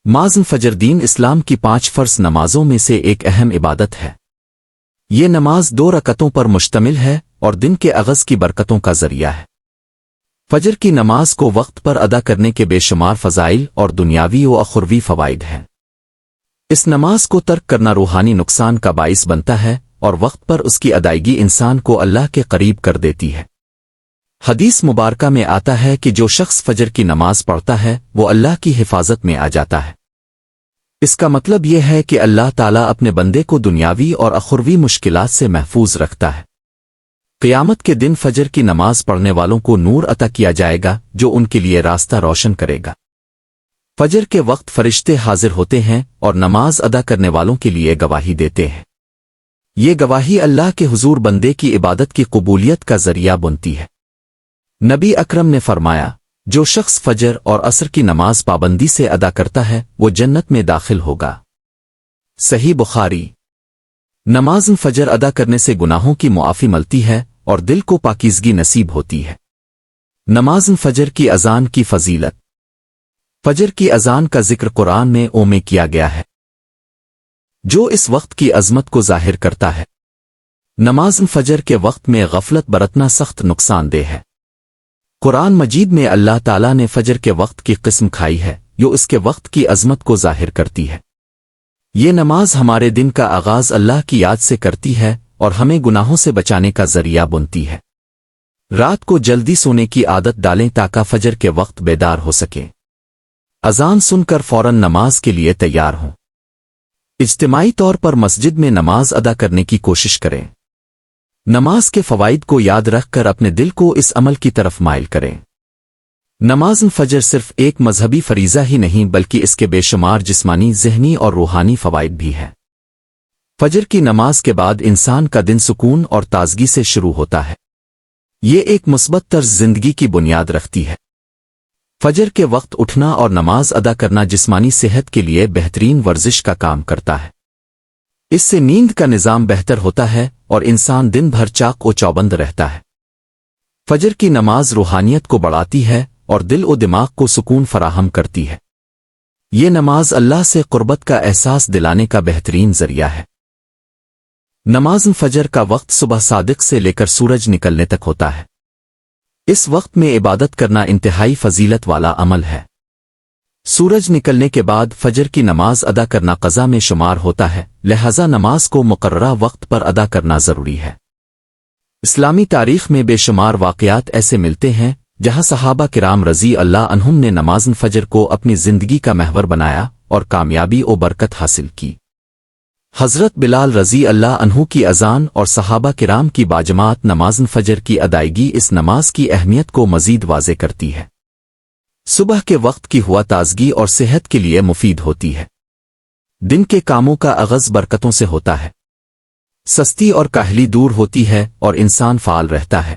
نماز فجر دین اسلام کی 5 فرض نمازوں میں سے ایک اہم عبادت ہے۔ یہ نماز 2 رکعتوں پر مشتمل ہے اور دن کے آغاز کی برکتوں کا ذریعہ ہے۔ فجر کی نماز کو وقت پر ادا کرنے کے بے شمار فضائل اور دنیاوی و اخروی فوائد ہیں۔ اس نماز کو ترک کرنا روحانی نقصان کا باعث بنتا ہے اور وقت پر اس کی ادائیگی انسان کو اللہ کے قریب کر دیتی ہے۔ حدیث مبارکہ میں آتا ہے کہ جو شخص فجر کی نماز پڑھتا ہے وہ اللہ کی حفاظت میں آ جاتا ہے۔ اس کا مطلب یہ ہے کہ اللہ تعالیٰ اپنے بندے کو دنیاوی اور اخروی مشکلات سے محفوظ رکھتا ہے۔ قیامت کے دن فجر کی نماز پڑھنے والوں کو نور عطا کیا جائے گا جو ان کے لیے راستہ روشن کرے گا۔ فجر کے وقت فرشتے حاضر ہوتے ہیں اور نماز ادا کرنے والوں کے لیے گواہی دیتے ہیں۔ یہ گواہی اللہ کے حضور بندے کی عبادت کی قبولیت کا ذریعہ بنتی ہے۔ نبی اکرم نے فرمایا، جو شخص فجر اور عصر کی نماز پابندی سے ادا کرتا ہے وہ جنت میں داخل ہوگا۔ صحیح بخاری۔ نماز فجر ادا کرنے سے گناہوں کی معافی ملتی ہے اور دل کو پاکیزگی نصیب ہوتی ہے۔ نماز فجر کی اذان کی فضیلت۔ فجر کی اذان کا ذکر قرآن میں کیا گیا ہے، جو اس وقت کی عظمت کو ظاہر کرتا ہے۔ نماز فجر کے وقت میں غفلت برتنا سخت نقصان دہ ہے۔ قرآن مجید میں اللہ تعالیٰ نے فجر کے وقت کی قسم کھائی ہے جو اس کے وقت کی عظمت کو ظاہر کرتی ہے۔ یہ نماز ہمارے دن کا آغاز اللہ کی یاد سے کرتی ہے اور ہمیں گناہوں سے بچانے کا ذریعہ بنتی ہے۔ رات کو جلدی سونے کی عادت ڈالیں تاکہ فجر کے وقت بیدار ہو سکیں۔ اذان سن کر فوراً نماز کے لیے تیار ہوں۔ اجتماعی طور پر مسجد میں نماز ادا کرنے کی کوشش کریں۔ نماز کے فوائد کو یاد رکھ کر اپنے دل کو اس عمل کی طرف مائل کریں۔ نماز فجر صرف ایک مذہبی فریضہ ہی نہیں بلکہ اس کے بے شمار جسمانی، ذہنی اور روحانی فوائد بھی ہیں۔ فجر کی نماز کے بعد انسان کا دن سکون اور تازگی سے شروع ہوتا ہے۔ یہ ایک مثبت طرز زندگی کی بنیاد رکھتی ہے۔ فجر کے وقت اٹھنا اور نماز ادا کرنا جسمانی صحت کے لیے بہترین ورزش کا کام کرتا ہے۔ اس سے نیند کا نظام بہتر ہوتا ہے اور انسان دن بھر چاق و چوبند رہتا ہے۔ فجر کی نماز روحانیت کو بڑھاتی ہے اور دل و دماغ کو سکون فراہم کرتی ہے۔ یہ نماز اللہ سے قربت کا احساس دلانے کا بہترین ذریعہ ہے۔ نماز فجر کا وقت صبح صادق سے لے کر سورج نکلنے تک ہوتا ہے۔ اس وقت میں عبادت کرنا انتہائی فضیلت والا عمل ہے۔ سورج نکلنے کے بعد فجر کی نماز ادا کرنا قضا میں شمار ہوتا ہے، لہذا نماز کو مقررہ وقت پر ادا کرنا ضروری ہے۔ اسلامی تاریخ میں بے شمار واقعات ایسے ملتے ہیں جہاں صحابہ کرام رضی اللہ عنہم نے نماز فجر کو اپنی زندگی کا محور بنایا اور کامیابی و برکت حاصل کی۔ حضرت بلال رضی اللہ عنہ کی اذان اور صحابہ کرام کی باجماعت نماز فجر کی ادائیگی اس نماز کی اہمیت کو مزید واضح کرتی ہے۔ صبح کے وقت کی ہوا تازگی اور صحت کے لیے مفید ہوتی ہے۔ دن کے کاموں کا آغاز برکتوں سے ہوتا ہے۔ سستی اور کاہلی دور ہوتی ہے اور انسان فعال رہتا ہے۔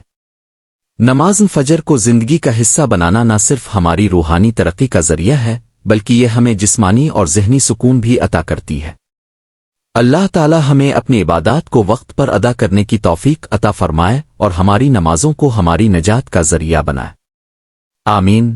نماز فجر کو زندگی کا حصہ بنانا نہ صرف ہماری روحانی ترقی کا ذریعہ ہے بلکہ یہ ہمیں جسمانی اور ذہنی سکون بھی عطا کرتی ہے۔ اللہ تعالی ہمیں اپنی عبادات کو وقت پر ادا کرنے کی توفیق عطا فرمائے اور ہماری نمازوں کو ہماری نجات کا ذریعہ بنائے۔ آمین۔